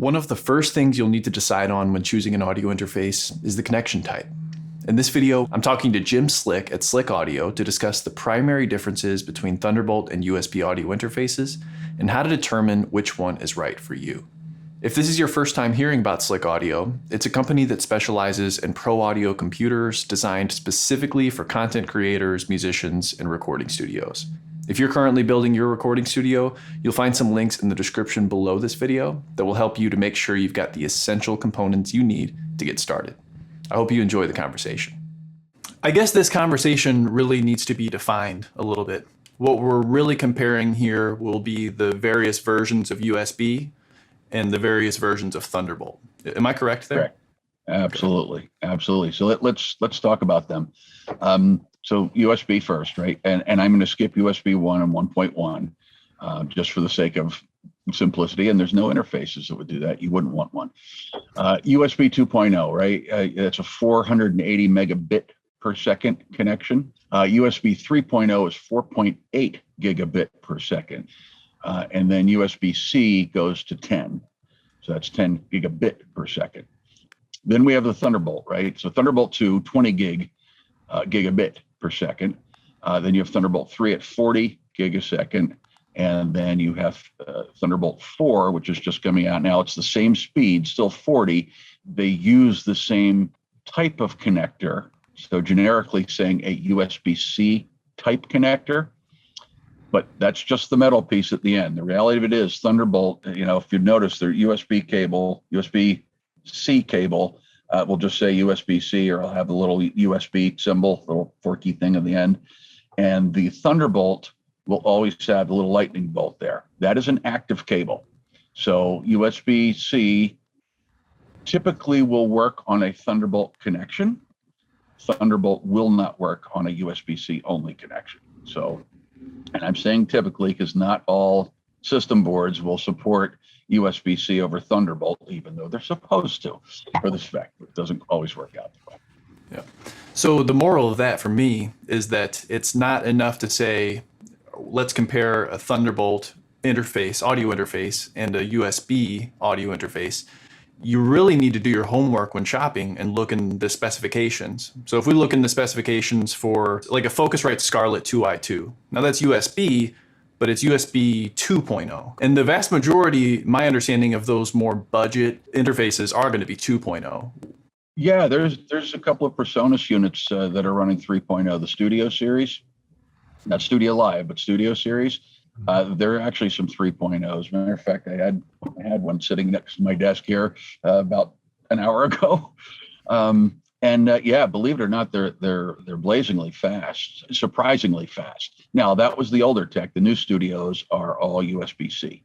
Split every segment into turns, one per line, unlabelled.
One of the first things you'll need to decide on when choosing an audio interface is the connection type. In this video, I'm talking to Jim Slick at Slick Audio to discuss the primary differences between Thunderbolt and USB audio interfaces and how to determine which one is right for you. If this is your first time hearing about Slick Audio, it's a company that specializes in pro audio computers designed specifically for content creators, musicians, and recording studios. If you're currently building your recording studio, you'll find some links in the description below this video that will help you to make sure you've got the essential components you need to get started. I hope you enjoy the conversation. I guess this conversation really needs to be defined a little bit. What we're really comparing here will be the various versions of USB and the various versions of Thunderbolt. Am I correct there?
Correct. Absolutely. Absolutely. So let's talk about them. So USB first, right? And I'm going to skip USB 1 and 1.1 just for the sake of simplicity. And there's no interfaces that would do that. You wouldn't want one. USB 2.0, right? That's a 480 megabit per second connection. USB 3.0 is 4.8 gigabit per second. And then USB-C goes to 10. So that's 10 gigabit per second. Then we have the Thunderbolt, right? So Thunderbolt 2, 20 gigabit per second. Then you have Thunderbolt 3 at 40 gig a second. And then you have Thunderbolt 4, which is just coming out now. It's the same speed, still 40. They use the same type of connector. So generically saying a USB-C type connector, but that's just the metal piece at the end. The reality of it is Thunderbolt, if you notice their USB cable, USB-C cable, we'll just say USB-C, or I'll have a little USB symbol, little forky thing at the end. And the Thunderbolt will always have a little lightning bolt there. That is an active cable. So USB-C typically will work on a Thunderbolt connection. Thunderbolt will not work on a USB-C only connection. So, and I'm saying typically because not all system boards will support USB-C over Thunderbolt, even though they're supposed to for the spec. It doesn't always work out that way.
Yeah. So the moral of that for me is that it's not enough to say, let's compare a Thunderbolt interface, audio interface, and a USB audio interface. You really need to do your homework when shopping and look in the specifications. So if we look in the specifications for like a Focusrite Scarlett 2i2, now that's USB, but it's USB 2.0. And the vast majority, my understanding of those more budget interfaces are going to be 2.0.
Yeah, there's a couple of Presonus units that are running 3.0, the Studio series, not Studio Live, but Studio series. There are actually some 3.0s. Matter of fact, I had one sitting next to my desk here about an hour ago. Yeah, believe it or not, they're blazingly fast, surprisingly fast. Now that was the older tech. The new studios are all USB-C.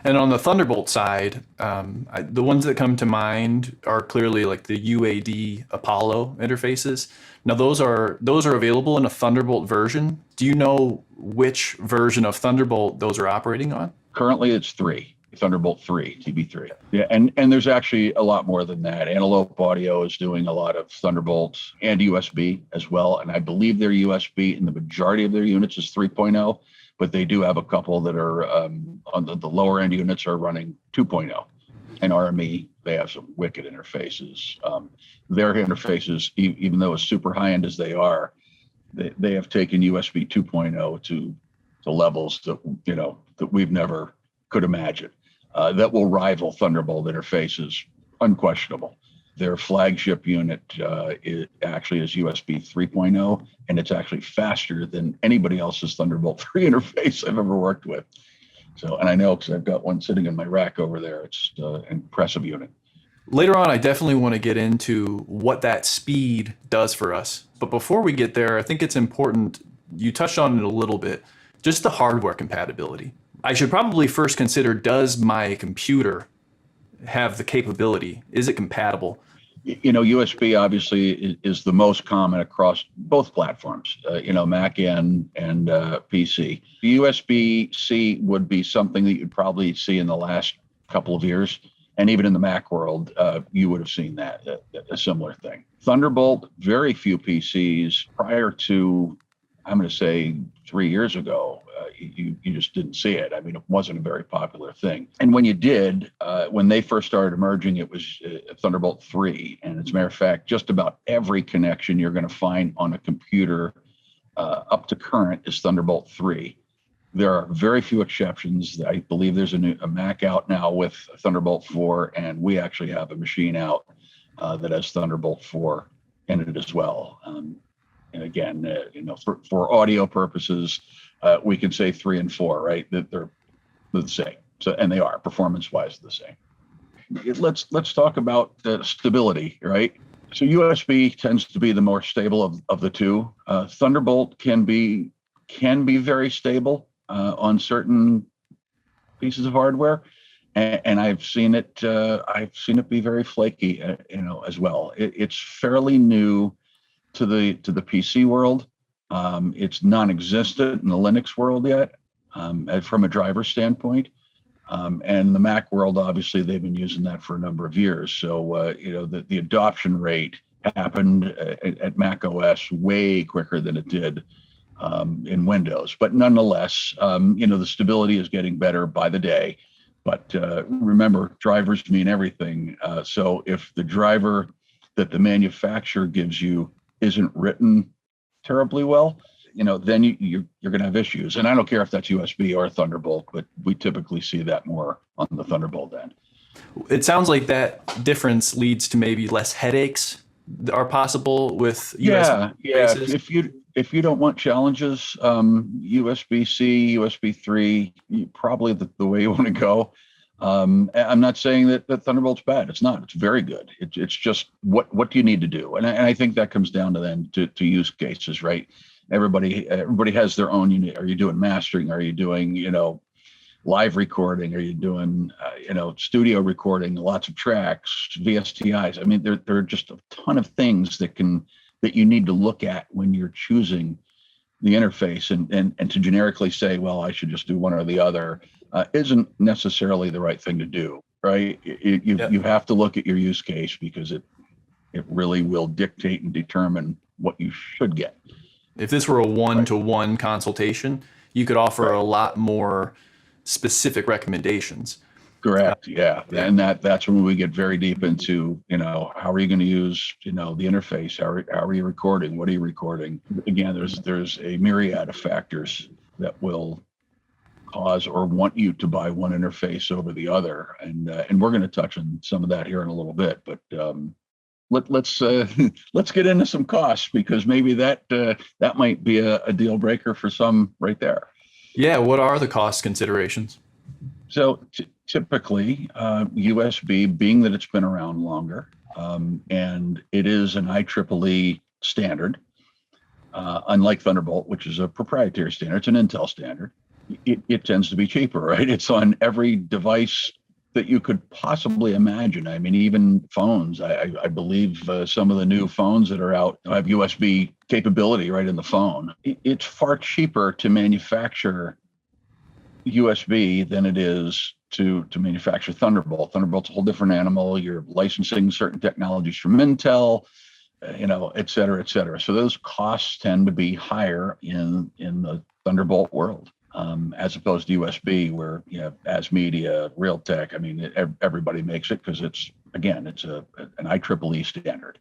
And on the Thunderbolt side, the ones that come to mind are clearly like the UAD Apollo interfaces. Now those are available in a Thunderbolt version. Do you know which version of Thunderbolt those are operating on?
Currently it's 3. Thunderbolt 3, TB3. Yeah, and there's actually a lot more than that. Antelope Audio is doing a lot of Thunderbolt and USB as well. And I believe their USB in the majority of their units is 3.0, but they do have a couple that are on the lower end units are running 2.0. And RME, they have some wicked interfaces. Their interfaces, even though as super high end as they are, they have taken USB 2.0 to levels that we've never could imagine. That will rival Thunderbolt interfaces, unquestionable. Their flagship unit actually is USB 3.0, and it's actually faster than anybody else's Thunderbolt 3 interface I've ever worked with. So, and I know because I've got one sitting in my rack over there. It's an impressive unit.
Later on, I definitely want to get into what that speed does for us. But before we get there, I think it's important, you touched on it a little bit, just the hardware compatibility. I should probably first consider, does my computer have the capability? Is it compatible?
USB obviously is the most common across both platforms, Mac and PC. The USB-C would be something that you'd probably see in the last couple of years. And even in the Mac world, you would have seen that, a similar thing. Thunderbolt, very few PCs prior to, I'm going to say 3 years ago, You just didn't see it. I mean, it wasn't a very popular thing. And when you did, when they first started emerging, it was Thunderbolt 3. And as a matter of fact, just about every connection you're going to find on a computer up to current is Thunderbolt 3. There are very few exceptions. I believe there's a Mac out now with Thunderbolt 4, and we actually have a machine out that has Thunderbolt 4 in it as well. And again, for audio purposes, we can say 3 and 4, right? That they're the same. So, and they are performance-wise the same. Let's talk about stability, right? So USB tends to be the more stable of the two. Thunderbolt can be very stable on certain pieces of hardware, and I've seen it be very flaky, as well. It's fairly new to the PC world. It's non-existent in the Linux world yet, from a driver standpoint. And the Mac world, obviously, they've been using that for a number of years. So, the adoption rate happened at Mac OS way quicker than it did in Windows. But nonetheless, the stability is getting better by the day. But remember, drivers mean everything. So if the driver that the manufacturer gives you isn't written terribly well, then you're going to have issues. And I don't care if that's USB or Thunderbolt, but we typically see that more on the Thunderbolt end.
It sounds like that difference leads to maybe less headaches are possible with USB.
Yeah. If you don't want challenges, USB-C, USB 3, probably the way you want to go. I'm not saying that Thunderbolt's bad. It's not. It's very good. It's just what do you need to do, and I think that comes down to then to use cases, right? Everybody has their own unit. Are you doing mastering? Are you doing live recording? Are you doing studio recording? Lots of tracks, VSTIs. I mean, there are just a ton of things that you need to look at when you're choosing the interface, and to generically say, well, I should just do one or the other, isn't necessarily the right thing to do, right? You have to look at your use case, because it really will dictate and determine what you should get.
If this were a one-to-one consultation, you could offer a lot more specific recommendations.
Correct. Yeah. And that's when we get very deep into, how are you going to use, the interface? How are you recording? What are you recording? Again, there's a myriad of factors that will cause or want you to buy one interface over the other. And we're going to touch on some of that here in a little bit, but let's get into some costs, because maybe that might be a deal breaker for some right there.
Yeah. What are the cost considerations?
So typically, USB, being that it's been around longer, and it is an IEEE standard, unlike Thunderbolt, which is a proprietary standard, it's an Intel standard, it tends to be cheaper, right? It's on every device that you could possibly imagine. I mean, even phones, I believe some of the new phones that are out have USB capability right in the phone. It's far cheaper to manufacture USB than it is to manufacture Thunderbolt. Thunderbolt's a whole different animal. You're licensing certain technologies from Intel, et cetera, et cetera. So those costs tend to be higher in the Thunderbolt world, as opposed to USB, where as media, Realtek, I mean, everybody makes it because it's an IEEE standard.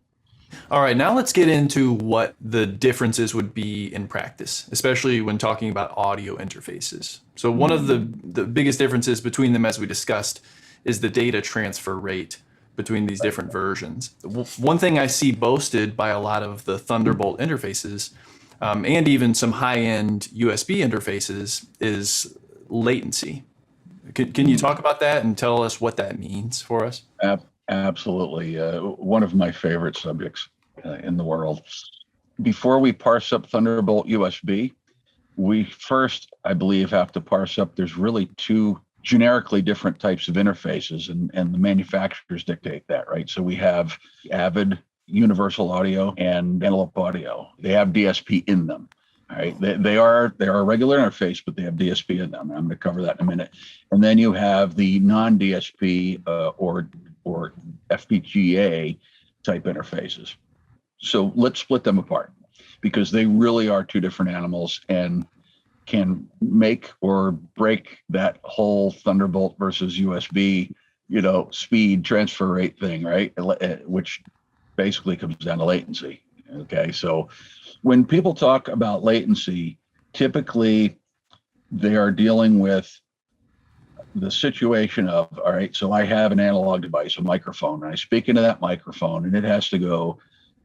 All right, now let's get into what the differences would be in practice, especially when talking about audio interfaces. So one of the biggest differences between them, as we discussed, is the data transfer rate between these different versions. One thing I see boasted by a lot of the Thunderbolt interfaces, and even some high-end USB interfaces, is latency. Can you talk about that and tell us what that means for us?
Absolutely. One of my favorite subjects in the world. Before we parse up Thunderbolt USB, we first, I believe, have to parse up, there's really two generically different types of interfaces, and the manufacturers dictate that, right? So we have Avid universal audio and envelope audio. They have DSP in them. All right, they are a regular interface, but they have DSP in them. I'm going to cover that in a minute. And then you have the non-DSP or FPGA type interfaces. So let's split them apart, because they really are two different animals and can make or break that whole Thunderbolt versus USB, speed transfer rate thing, right? Which basically comes down to latency. Okay, so when people talk about latency, typically they are dealing with the situation of, all right, so I have an analog device, a microphone, and I speak into that microphone, and it has to go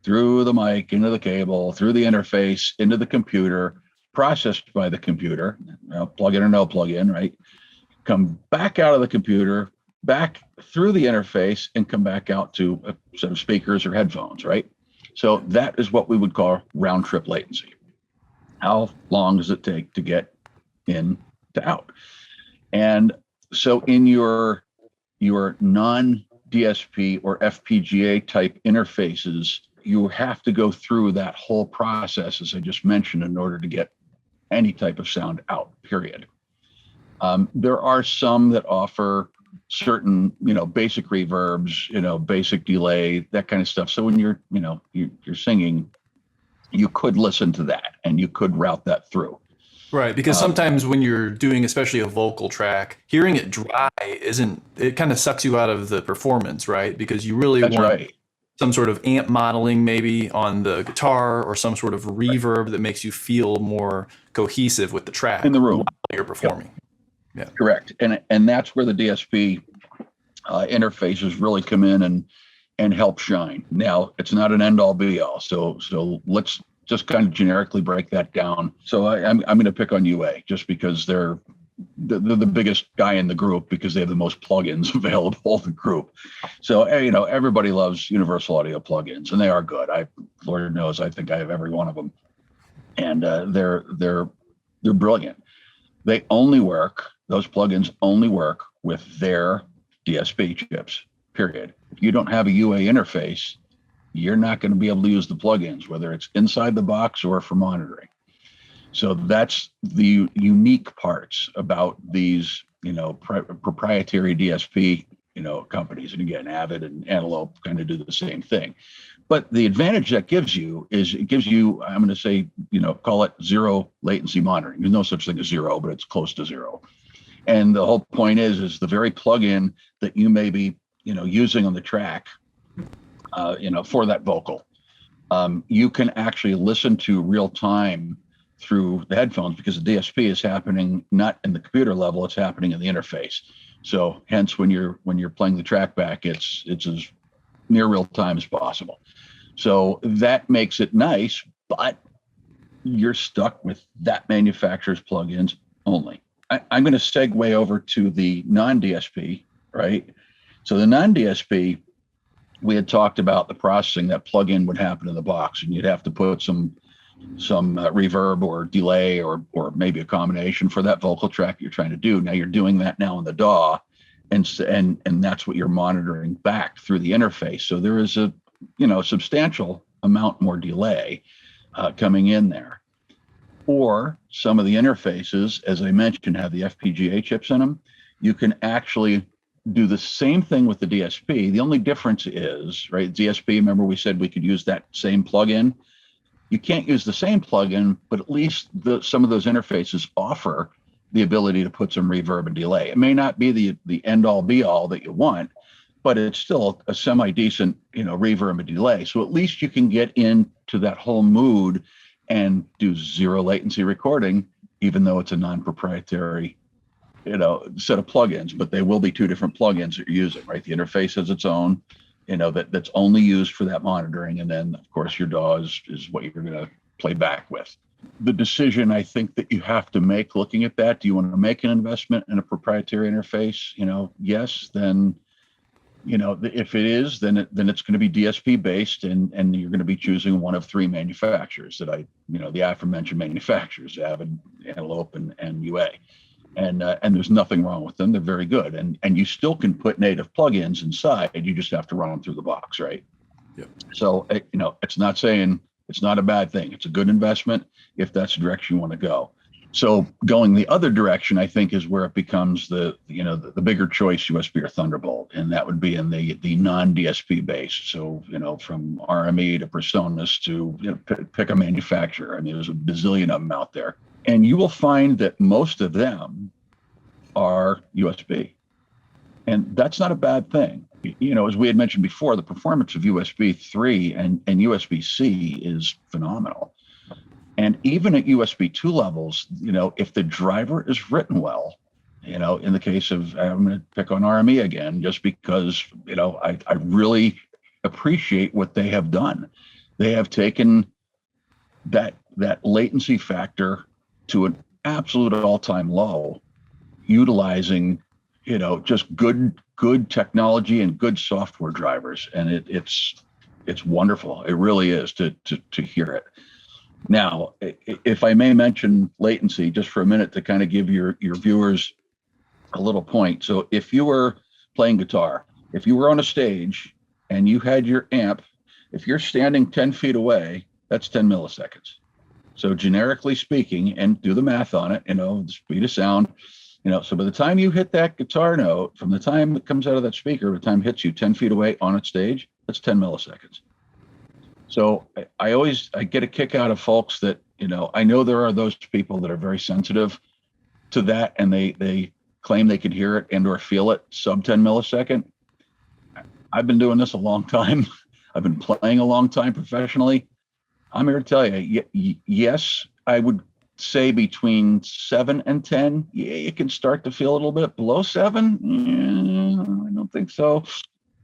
through the mic, into the cable, through the interface, into the computer, processed by the computer, plug in or no plug in, right? Come back out of the computer, back through the interface, and come back out to a set of speakers or headphones, right? So that is what we would call round trip latency. How long does it take to get in to out? And so in your non-DSP or FPGA type interfaces, you have to go through that whole process, as I just mentioned, in order to get any type of sound out, period. There are some that offer certain, basic reverbs, basic delay, that kind of stuff. So when you're singing, you could listen to that and you could route that through.
Right, because sometimes when you're doing especially a vocal track, hearing it dry it kind of sucks you out of the performance, right? Because you really want some sort of amp modeling maybe on the guitar or some sort of reverb that makes you feel more cohesive with the track
in the room
while you're performing.
Yeah, correct. And that's where the DSP interfaces really come in and help shine. Now, it's not an end all be all. So let's just kind of generically break that down. So I'm going to pick on UA just because they're the biggest guy in the group because they have the most plugins available in the group. So, everybody loves universal audio plugins and they are good. Lord knows, I think I have every one of them. And they're brilliant. Those plugins only work with their DSP chips, period. If you don't have a UA interface, you're not going to be able to use the plugins, whether it's inside the box or for monitoring. So that's the unique parts about these, proprietary DSP, companies. And again, Avid and Antelope kind of do the same thing. But the advantage that gives you is it gives you, I'm going to say, call it zero latency monitoring. There's no such thing as zero, but it's close to zero. And the whole point is the very plugin that you may be, using on the track, for that vocal, you can actually listen to real time through the headphones because the DSP is happening not in the computer level, it's happening in the interface. So hence when you're playing the track back, it's as near real time as possible. So that makes it nice, but you're stuck with that manufacturer's plugins only. I'm going to segue over to the non-DSP, right? So the non-DSP, we had talked about the processing that plug-in would happen in the box, and you'd have to put some reverb or delay or maybe a combination for that vocal track you're trying to do. Now you're doing that now in the DAW, and that's what you're monitoring back through the interface. So there is a substantial amount more delay coming in there. Or some of the interfaces, as I mentioned, have the FPGA chips in them. You can actually do the same thing with the DSP. The only difference is, right, DSP, remember we said we could use that same plugin. You can't use the same plugin, but at least some of those interfaces offer the ability to put some reverb and delay. It may not be the end all be all that you want, but it's still a semi-decent, reverb and delay. So at least you can get into that whole mood and do zero latency recording, even though it's a non-proprietary, set of plugins, but they will be two different plugins that you're using, right? The interface has its own, that's only used for that monitoring. And then of course your DAW is what you're going to play back with. The decision I think that you have to make looking at that, do you want to make an investment in a proprietary interface? Yes, then, if it is, then it's going to be DSP based and you're going to be choosing one of three manufacturers that the aforementioned manufacturers, Avid, Antelope, and UA. And there's nothing wrong with them. They're very good. And you still can put native plugins inside. You just have to run them through the box, right?
Yep.
So, it's not saying it's not a bad thing. It's a good investment if that's the direction you want to go. So going the other direction, I think, is where it becomes the bigger choice, USB or Thunderbolt. And that would be in the non-DSP based. So, from RME to Personas to pick a manufacturer. I mean, there's a bazillion of them out there. And you will find that most of them are USB. And that's not a bad thing. As we had mentioned before, the performance of USB 3 and USB-C is phenomenal. And even at USB 2 levels, if the driver is written well, in the case of, I'm going to pick on RME again, just because, I really appreciate what they have done. They have taken that latency factor to an absolute all-time low, utilizing, just good technology and good software drivers. And it's wonderful. It really is to hear it. Now, if I may mention latency just for a minute to kind of give your viewers a little point. So if you were playing guitar, if you were on a stage and you had your amp, if you're standing 10 feet away, that's 10 milliseconds. So generically speaking, and do the math on it, the speed of sound, so by the time you hit that guitar note, from the time it comes out of that speaker, the time it hits you 10 feet away on its stage, that's 10 milliseconds. So I get a kick out of folks that, I know there are those people that are very sensitive to that, and they claim they could hear it and or feel it sub 10 millisecond. I've been doing this a long time. I've been playing a long time professionally. I'm here to tell you, yes, I would say between 7 and 10, yeah, you can start to feel a little bit. Below 7, I don't think so.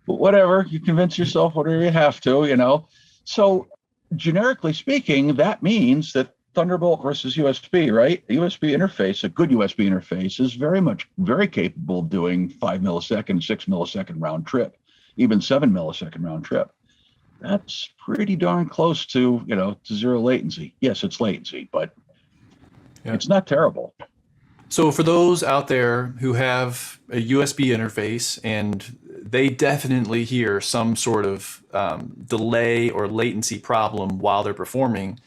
But whatever, you convince yourself whatever you have to, So generically speaking, that means that Thunderbolt versus USB, right? A USB interface, a good USB interface, is very capable of doing 5 millisecond, 6 millisecond round trip, even 7 millisecond round trip. That's pretty darn close to, to zero latency. Yes, it's latency, but it's not terrible.
So for those out there who have a USB interface and they definitely hear some sort of delay or latency problem while they're performing,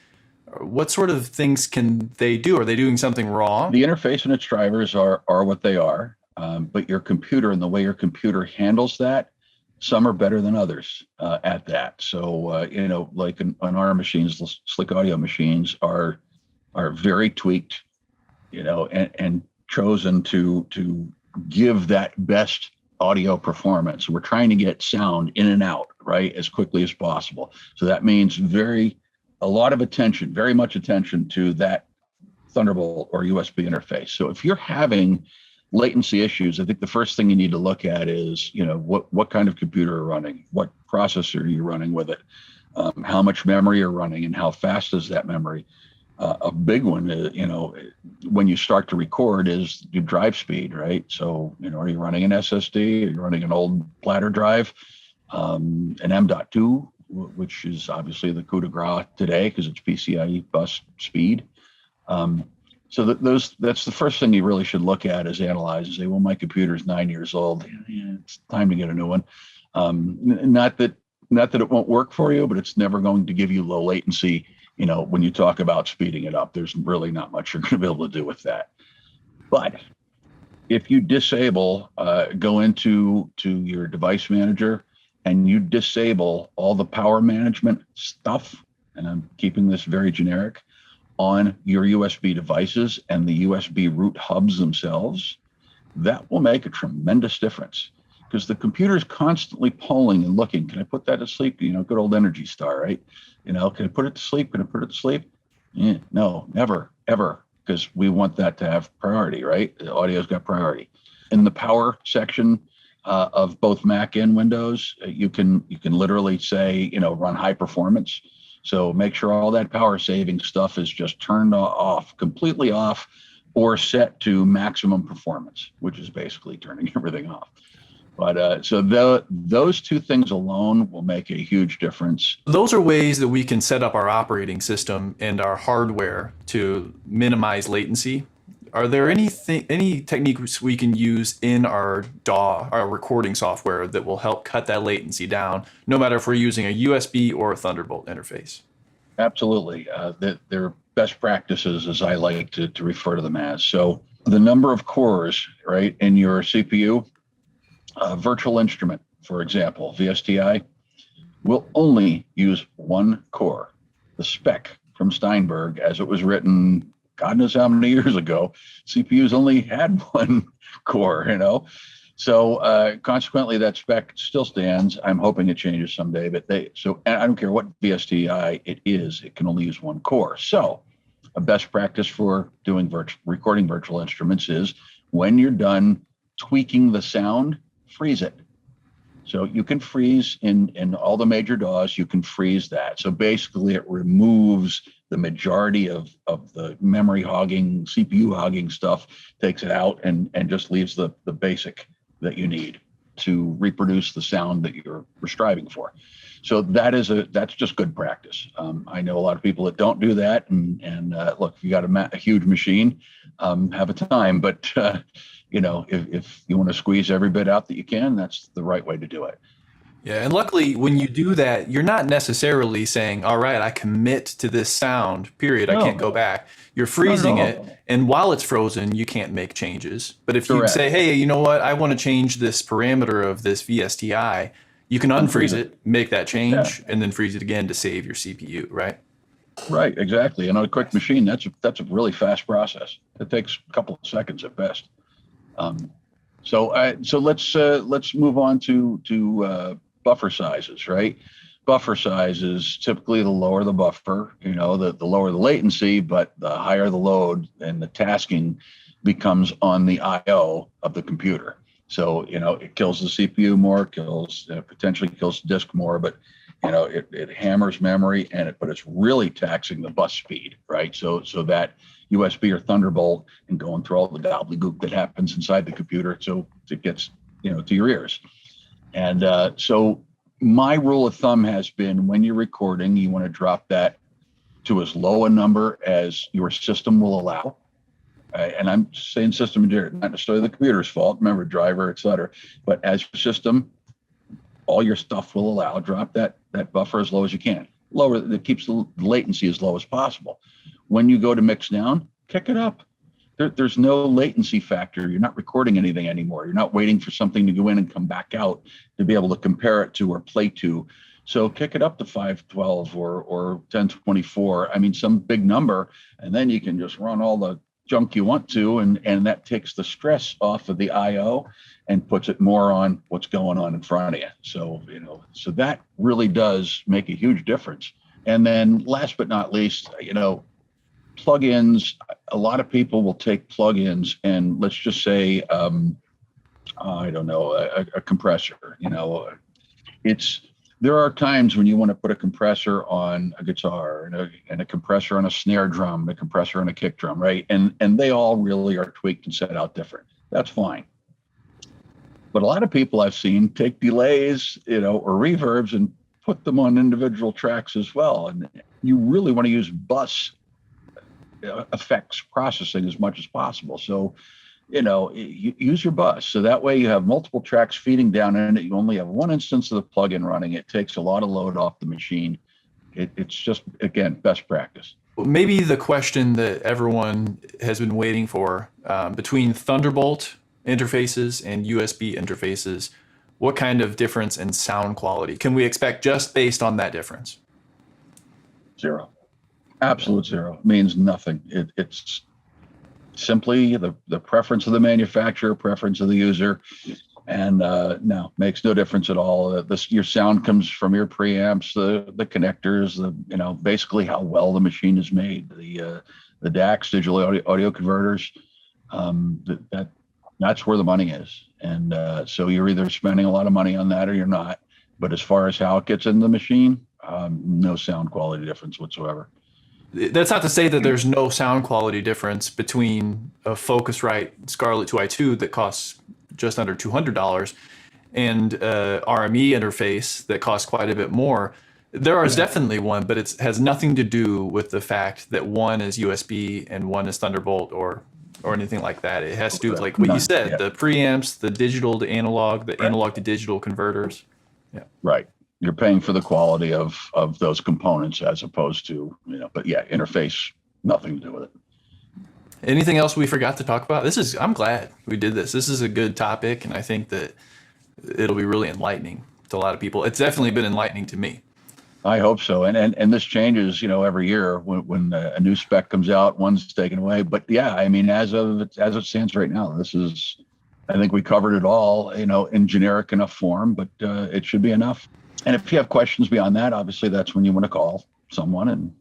what sort of things can they do? Are they doing something wrong?
The interface and its drivers are what they are, but your computer and the way your computer handles that, some are better than others at that. So, like on our machines, Slick Audio machines are very tweaked, and chosen to give that best audio performance. We're trying to get sound in and out, right, as quickly as possible. So that means a lot of attention, very much attention to that Thunderbolt or USB interface. So if you're having latency issues, I think the first thing you need to look at is, what kind of computer you're running, what processor you're running with it, how much memory you're running, and how fast is that memory. A big one, when you start to record, is your drive speed, right? So, are you running an SSD? Are you running an old platter drive, an M.2, which is obviously the coup de grace today because it's PCIe bus speed. So that's the first thing you really should look at, is analyze and say, well, my computer is 9 years old. Yeah, it's time to get a new one. Not that it won't work for you, but it's never going to give you low latency. When you talk about speeding it up, there's really not much you're going to be able to do with that. But if you disable, go into your device manager and you disable all the power management stuff, and I'm keeping this very generic, on your USB devices and the USB root hubs themselves, that will make a tremendous difference, because the computer is constantly polling and looking. Can I put that to sleep? Good old Energy Star, right? Can I put it to sleep? Can I put it to sleep? Yeah, no, never, ever, because we want that to have priority, right? The audio's got priority. In the power section of both Mac and Windows, you can literally say, run high performance. So make sure all that power saving stuff is just turned off, completely off, or set to maximum performance, which is basically turning everything off. But so those two things alone will make a huge difference.
Those are ways that we can set up our operating system and our hardware to minimize latency. Are there any techniques we can use in our DAW, our recording software, that will help cut that latency down, no matter if we're using a USB or a Thunderbolt interface?
Absolutely. They're best practices, as I like to refer to them as. So the number of cores, right, in your CPU, virtual instrument, for example, VSTI, will only use one core. The spec from Steinberg, as it was written God knows how many years ago, CPUs only had one core, So consequently, that spec still stands. I'm hoping it changes someday, but and I don't care what VSTi it is, it can only use one core. So a best practice for doing recording virtual instruments is when you're done tweaking the sound, freeze it. So you can freeze in all the major DAWs, you can freeze that. So basically it removes the majority of the memory hogging, CPU hogging stuff, takes it out and just leaves the basic that you need to reproduce the sound that you're striving for. So that's just good practice. I know a lot of people that don't do that, and look, if you got a huge machine, have a time, but if you want to squeeze every bit out that you can, that's the right way to do it.
Yeah, and luckily when you do that, you're not necessarily saying, all right, I commit to this sound, period, I can't go back. You're freezing it, and while it's frozen, you can't make changes. But if you say, hey, you know what, I want to change this parameter of this VSTi, you can unfreeze it, make that change, and then freeze it again to save your CPU, right?
Right, exactly. And on a quick machine, that's a really fast process. It takes a couple of seconds at best. So let's move on to buffer sizes, right? Buffer sizes, typically the lower the buffer, the lower the latency, but the higher the load and the tasking becomes on the I/O of the computer. So, it kills the CPU more, potentially kills the disk more, but it hammers memory but it's really taxing the bus speed, right? So that USB or Thunderbolt and going through all the gobbledygook that happens inside the computer, so it gets to your ears. And so my rule of thumb has been when you're recording, you want to drop that to as low a number as your system will allow. And I'm saying system engineer, not necessarily the computer's fault, remember driver, et cetera, but as your system, all your stuff will allow, drop that buffer as low as you can. Lower, that keeps the latency as low as possible. When you go to mix down, kick it up. There's no latency factor. You're not recording anything anymore. You're not waiting for something to go in and come back out to be able to compare it to or play to. So kick it up to 512 or 1024. I mean, some big number, and then you can just run all the junk you want to, and that takes the stress off of the I/O and puts it more on what's going on in front of you. So, so that really does make a huge difference. And then last but not least, plugins. A lot of people will take plugins and let's just say, I don't know, a compressor. There are times when you want to put a compressor on a guitar and a compressor on a snare drum, a compressor on a kick drum, right? And they all really are tweaked and set out different. That's fine. But a lot of people I've seen take delays, or reverbs and put them on individual tracks as well. And you really want to use bus effects processing as much as possible. So, use your bus. So that way you have multiple tracks feeding down in it. You only have one instance of the plugin running. It takes a lot of load off the machine. It's just, again, best practice.
Maybe the question that everyone has been waiting for, between Thunderbolt interfaces and USB interfaces, what kind of difference in sound quality can we expect just based on that difference?
Zero. Absolute zero. It means nothing. It's simply the preference of the manufacturer, preference of the user, and no, makes no difference at all. Your sound comes from your preamps, the connectors, basically how well the machine is made, the DACs, digital audio converters. That's where the money is, and so you're either spending a lot of money on that or you're not. But as far as how it gets in the machine, no sound quality difference whatsoever.
That's not to say that there's no sound quality difference between a Focusrite Scarlett 2i2 that costs just under $200 and a RME interface that costs quite a bit more. There is definitely one, but it has nothing to do with the fact that one is USB and one is Thunderbolt or anything like that. It has to do with, like what you said, the preamps, the digital to analog, the analog to digital converters. Yeah.
Right. You're paying for the quality of those components as opposed to, but yeah, interface, nothing to do with it.
Anything else we forgot to talk about? I'm glad we did this. This is a good topic, and I think that it'll be really enlightening to a lot of people. It's definitely been enlightening to me.
I hope so. And this changes, every year when a new spec comes out, one's taken away. But yeah, I mean, as it stands right now, I think we covered it all, in generic enough form, but it should be enough. And if you have questions beyond that, obviously that's when you want to call someone and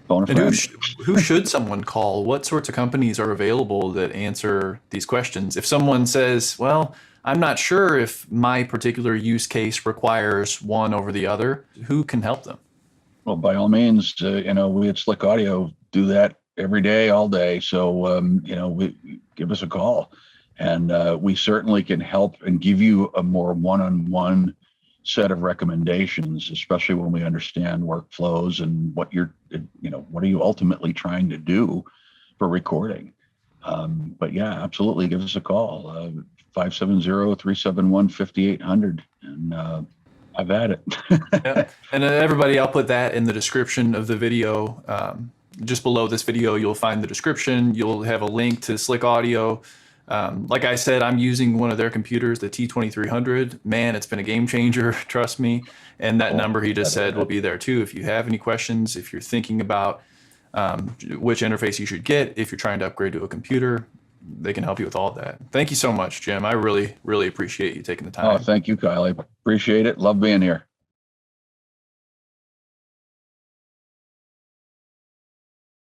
phone a
And
friend.
who should someone call? What sorts of companies are available that answer these questions? If someone says, well, I'm not sure if my particular use case requires one over the other, who can help them?
Well, by all means, we at Slick Audio do that every day, all day. So, we give us a call, and we certainly can help and give you a more one-on-one set of recommendations, especially when we understand workflows and what what are you ultimately trying to do for recording. But yeah, absolutely, give us a call, 570-371-5800, and I've had it.
Yeah. And everybody, I'll put that in the description of the video. Just below this video, you'll find the description. You'll have a link to Slick Audio. Like I said, I'm using one of their computers, the T2300. Man, it's been a game changer, trust me. And that number he just said will be there too. If you have any questions, if you're thinking about which interface you should get, if you're trying to upgrade to a computer, they can help you with all of that. Thank you so much, Jim. I really, really appreciate you taking the time.
Oh, thank you, Kyle. I appreciate it. Love being here.